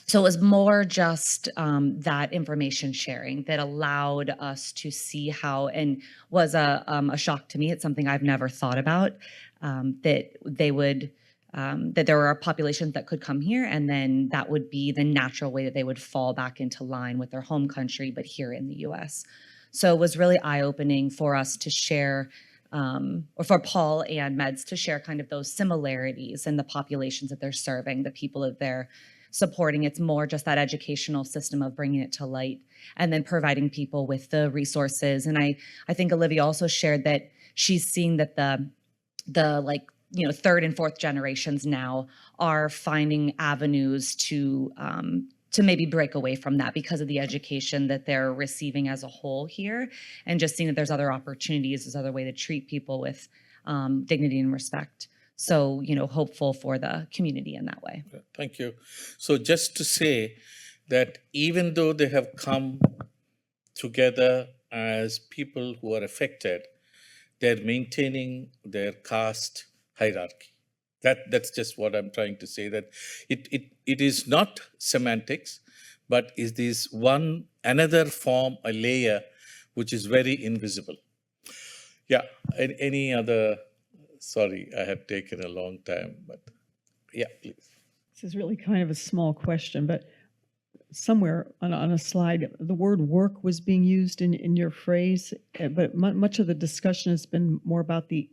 So it was more just that information sharing that allowed us to see how, and was a shock to me. It's something I've never thought about, that they would, that there are populations that could come here, and then that would be the natural way that they would fall back into line with their home country, but here in the US. So it was really eye-opening for us to share, or for Paul and MEDS to share kind of those similarities in the populations that they're serving, the people that they're supporting. It's more just that educational system of bringing it to light and then providing people with the resources. And I think Olivia also shared that she's seeing that the third and fourth generations now are finding avenues to to maybe break away from that because of the education that they're receiving as a whole here, and just seeing that there's other opportunities, there's other way to treat people with dignity and respect. So, hopeful for the community in that way. Thank you. So just to say that even though they have come together as people who are affected, they're maintaining their caste hierarchy. That's just what I'm trying to say, that it is not semantics, but is this another form, a layer, which is very invisible. Yeah, any other, sorry, I have taken a long time, but yeah, please. This is really kind of a small question, but somewhere on a slide, the word work was being used in your phrase, but much of the discussion has been more about the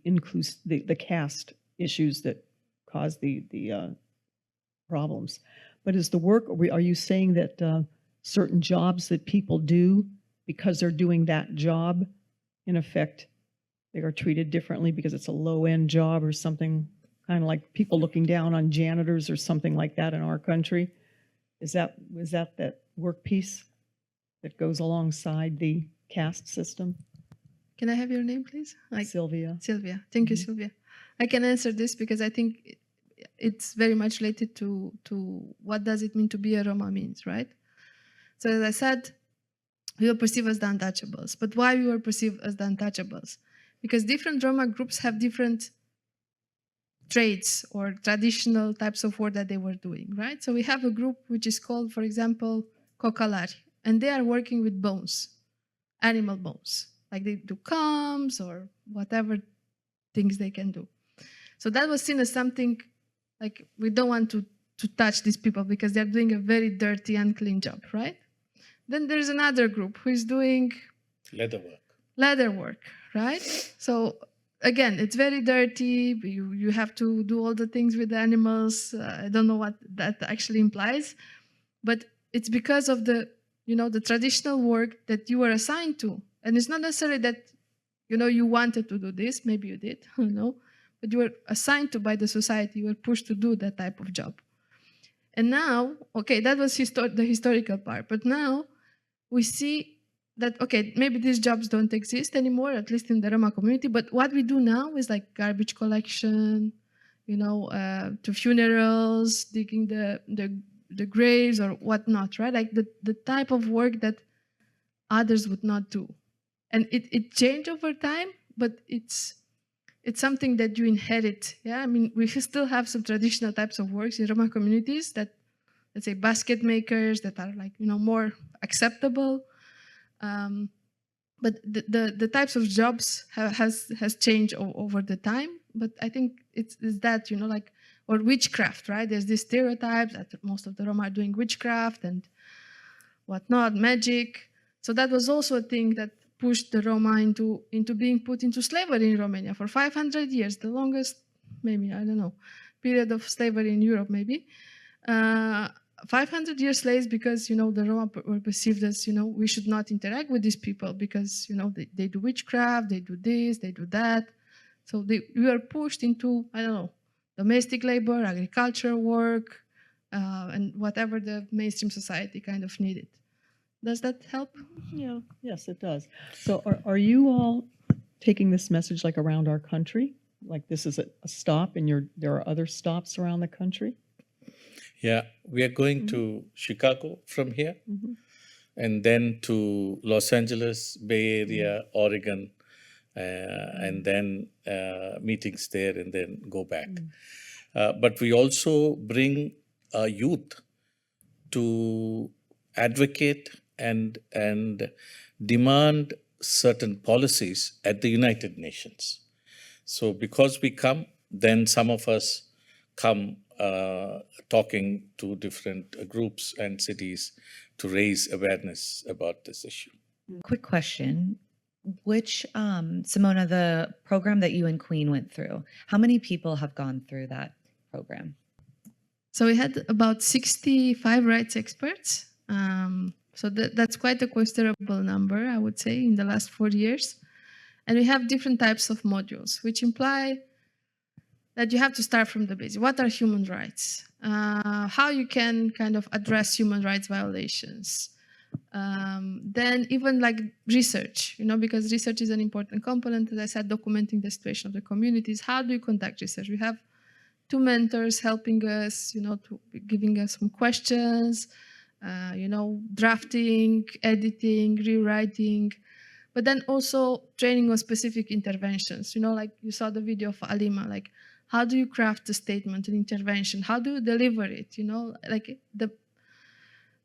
caste issues that cause the problems. But is the work, are you saying that certain jobs that people do, because they're doing that job, in effect, they are treated differently because it's a low-end job or something, kind of like people looking down on janitors or something like that in our country? Is that work piece that goes alongside the caste system? Can I have your name, please? Sylvia. Sylvia. Thank you, Sylvia. I can answer this because I think it's very much related to what does it mean to be a Roma means, right? So as I said, we were perceived as the untouchables. But why we were perceived as the untouchables? Because different Roma groups have different trades or traditional types of work that they were doing, right? So we have a group which is called, for example, Kokalari, and they are working with bones, animal bones, like they do combs or whatever things they can do. So that was seen as something like we don't want to touch these people because they're doing a very dirty, unclean job, right? Then there's another group who is doing leather work, right? So again, it's very dirty. You have to do all the things with the animals. I don't know what that actually implies, but it's because of the traditional work that you were assigned to, and it's not necessarily that you wanted to do this. Maybe you did, but you were assigned to by the society. You were pushed to do that type of job. And now, okay, that was the historical part. But now we see that, okay, maybe these jobs don't exist anymore, at least in the Roma community. But what we do now is like garbage collection, to funerals, digging the graves or whatnot, right? Like the type of work that others would not do. And it changed over time, but it's something that you inherit. Yeah, I mean, we still have some traditional types of works in Roma communities that, let's say, basket makers that are like more acceptable. But the types of jobs has changed over the time. But I think it's that or witchcraft, right? There's these stereotypes that most of the Roma are doing witchcraft and whatnot, magic. So that was also a thing that pushed the Roma into being put into slavery in Romania for 500 years, the longest, maybe, I don't know, period of slavery in Europe, maybe. 500 years slaves because, the Roma were perceived as, we should not interact with these people because, they do witchcraft, they do this, they do that. So we were pushed into, I don't know, domestic labor, agricultural work, and whatever the mainstream society kind of needed. Does that help? Yeah, yes, it does. So are you all taking this message like around our country? Like this is a stop and there are other stops around the country? Yeah, we are going to Chicago from here, and then to Los Angeles, Bay Area, Oregon, and then meetings there and then go back. But we also bring youth to advocate and demand certain policies at the United Nations. So because we come, then some of us come talking to different groups and cities to raise awareness about this issue. Quick question. Which, Simona, the program that you and Queen went through, how many people have gone through that program? So we had about 65 rights experts. So that's quite a considerable number, I would say, in the last 4 years. And we have different types of modules, which imply that you have to start from the basics. What are human rights? How you can kind of address human rights violations. Then even like research, because research is an important component, as I said, documenting the situation of the communities. How do you conduct research? We have 2 mentors helping us, giving us some questions, drafting, editing, rewriting, but then also training on specific interventions. Like you saw the video of Alima, like how do you craft a statement, an intervention? How do you deliver it? Like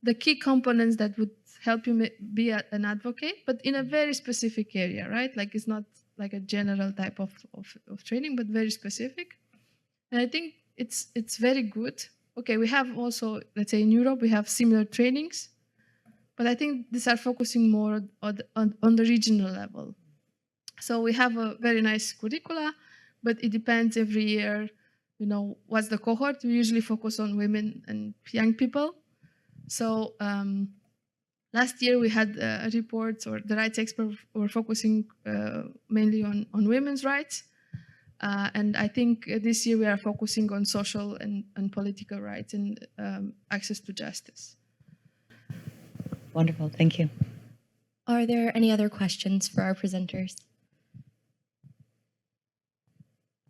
the key components that would help you be an advocate, but in a very specific area, right? Like it's not like a general type of training, but very specific. And I think it's very good. Okay, we have also, let's say in Europe, we have similar trainings, but I think these are focusing more on the regional level. So we have a very nice curricula, but it depends every year, what's the cohort. We usually focus on women and young people. So last year we had reports, or the rights experts were focusing mainly on women's rights. And I think this year we are focusing on social and political rights and access to justice. Wonderful, thank you. Are there any other questions for our presenters?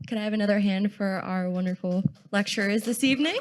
Could I have another hand for our wonderful lecturers this evening?